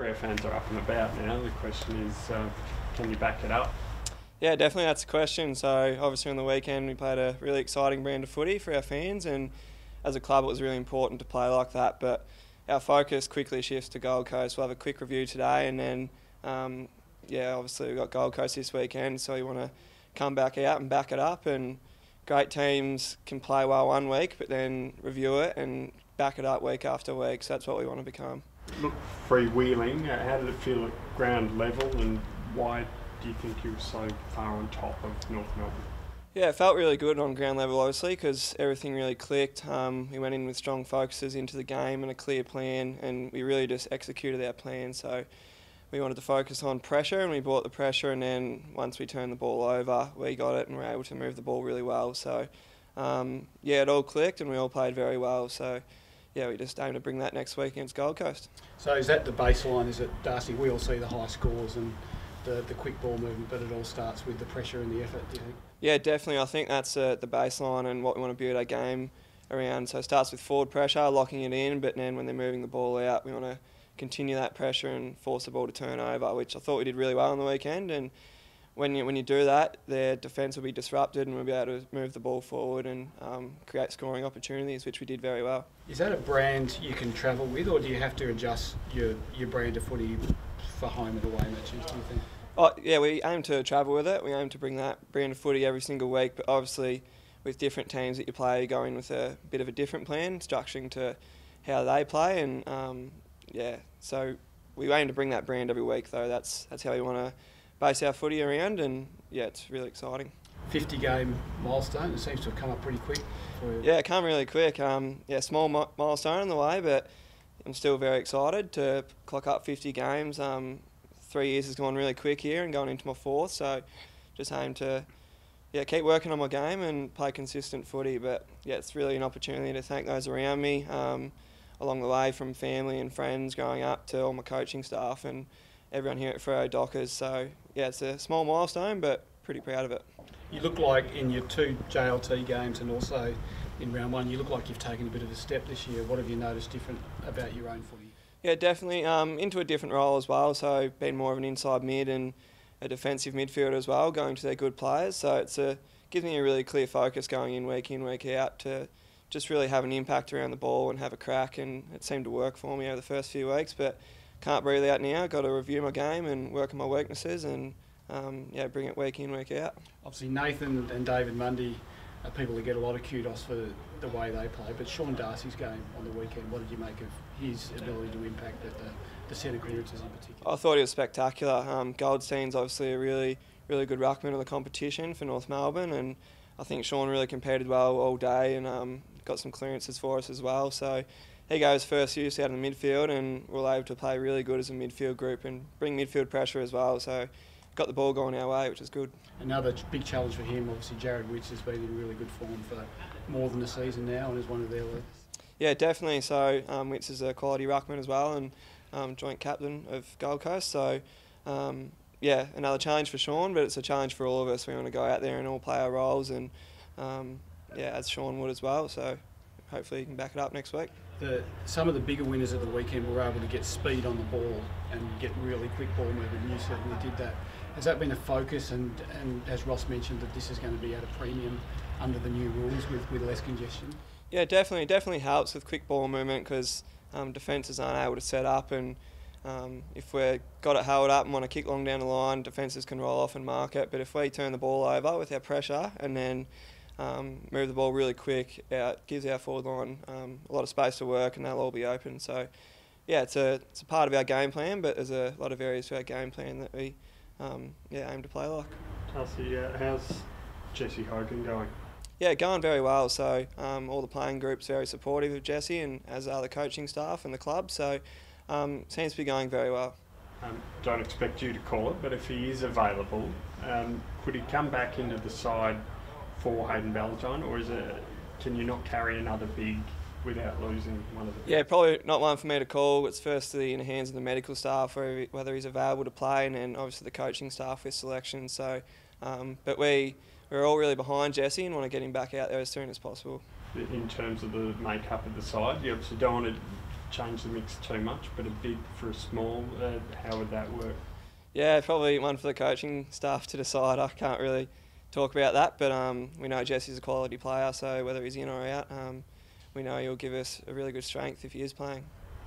Freo fans are up and about now. The question is, can you back it up? Yeah, definitely that's the question. So obviously on the weekend we played a really exciting brand of footy for our fans, and as a club it was really important to play like that. But our focus quickly shifts to Gold Coast. We'll have a quick review today, and then obviously we've got Gold Coast this weekend, so we want to come back out and back it up. And great teams can play well one week, but then review it and back it up week after week. So that's what we want to become. Look, freewheeling, how did it feel at ground level, and why do you think you were so far on top of North Melbourne? Yeah, it felt really good on ground level, obviously, because everything really clicked. We went in with strong focuses into the game and a clear plan, and we really just executed our plan. So we wanted to focus on pressure, and we brought the pressure, and then once we turned the ball over, we got it and were able to move the ball really well. So it all clicked and we all played very well. So yeah, we just aim to bring that next week against Gold Coast. So is that the baseline? Is it, Darcy, we all see the high scores and the quick ball movement, but it all starts with the pressure and the effort, do you think? Yeah, definitely. I think that's the baseline and what we want to build our game around. So it starts with forward pressure, locking it in, but then when they're moving the ball out, we want to continue that pressure and force the ball to turn over, which I thought we did really well on the weekend. And when you do that, their defence will be disrupted and we'll be able to move the ball forward and create scoring opportunities, which we did very well. Is that a brand you can travel with, or do you have to adjust your brand of footy for home and away matches, do you think? Oh, yeah, we aim to travel with it. We aim to bring that brand of footy every single week, but obviously with different teams that you play, you go in with a bit of a different plan, structuring to how they play, and so we aim to bring that brand every week, though. That's how we want to base our footy around, and yeah, it's really exciting. 50-game milestone, it seems to have come up pretty quick for you. Yeah, it came really quick. Small milestone on the way, but I'm still very excited to clock up 50 games. 3 years has gone really quick here and going into my fourth, so just aim to keep working on my game and play consistent footy. But yeah, it's really an opportunity to thank those around me along the way, from family and friends growing up to all my coaching staff and everyone here at Fremantle Dockers. So yeah, it's a small milestone, but pretty proud of it. You look like in your 2 JLT games and also in round 1, you look like you've taken a bit of a step this year. What have you noticed different about your own footy? Yeah, definitely into a different role as well. So been more of an inside mid and a defensive midfielder as well, going to their good players. So gives me a really clear focus going in, week out, to just really have an impact around the ball and have a crack. And it seemed to work for me over the first few weeks, but can't breathe out now. Got to review my game and work on my weaknesses and bring it week in, week out. Obviously Nathan and David Mundy are people who get a lot of kudos for the way they play, but Sean Darcy's game on the weekend, what did you make of his ability to impact at the centre clearances in particular? I thought he was spectacular. Goldstein's obviously a really, really good ruckman of the competition for North Melbourne, and I think Sean really competed well all day and got some clearances for us as well. So he goes first use out in the midfield, and we're able to play really good as a midfield group and bring midfield pressure as well. So got the ball going our way, which is good. Another big challenge for him, obviously Jared Witts has been in really good form for more than a season now and is one of their leaders. Yeah, definitely. So Witts is a quality ruckman as well and joint captain of Gold Coast. So another challenge for Sean, but it's a challenge for all of us. We want to go out there and all play our roles, and as Sean would as well. So hopefully he can back it up next week. Some of the bigger winners at the weekend were able to get speed on the ball and get really quick ball movement. You certainly did that. Has that been a focus, and as Ross mentioned, that this is going to be at a premium under the new rules with less congestion? Yeah, definitely helps with quick ball movement, because defences aren't able to set up, and if we've got it held up and want to kick long down the line, defences can roll off and mark it. But if we turn the ball over with our pressure and then move the ball really quick, it gives our forward line a lot of space to work, and they'll all be open. So yeah, it's a part of our game plan, but there's a lot of areas to our game plan that we aim to play like. Darcy, how's Jesse Hogan going? Yeah, going very well. So all the playing group's very supportive of Jesse, and as are the coaching staff and the club. So seems to be going very well. Don't expect you to call it, but if he is available, could he come back into the side for Hayden Ballantyne, or can you not carry another big without losing one of the... Yeah, probably not one for me to call. It's firstly in the hands of the medical staff whether he's available to play, and then obviously the coaching staff with selection. So, but we're all really behind Jesse and want to get him back out there as soon as possible. In terms of the makeup of the side, you obviously don't want to change the mix too much, but a big for a small, how would that work? Yeah, probably one for the coaching staff to decide. I can't really talk about that, but we know Jesse's a quality player, so whether he's in or out, we know he'll give us a really good strength if he is playing.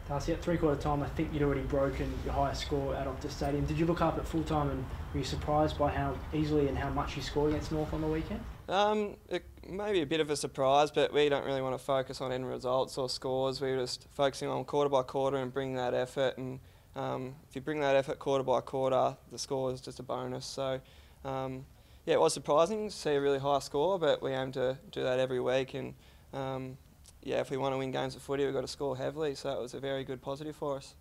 Darcy, at three-quarter time, I think you'd already broken your highest score at Optus Stadium. Did you look up at full time and were you surprised by how easily and how much you scored against North on the weekend? It may be a bit of a surprise, but we don't really want to focus on end results or scores. We're just focusing on quarter by quarter and bringing that effort. And if you bring that effort quarter by quarter, the score is just a bonus. So, yeah, it was surprising to see a really high score, but we aim to do that every week. And yeah, if we want to win games of footy, we've got to score heavily. So it was a very good positive for us.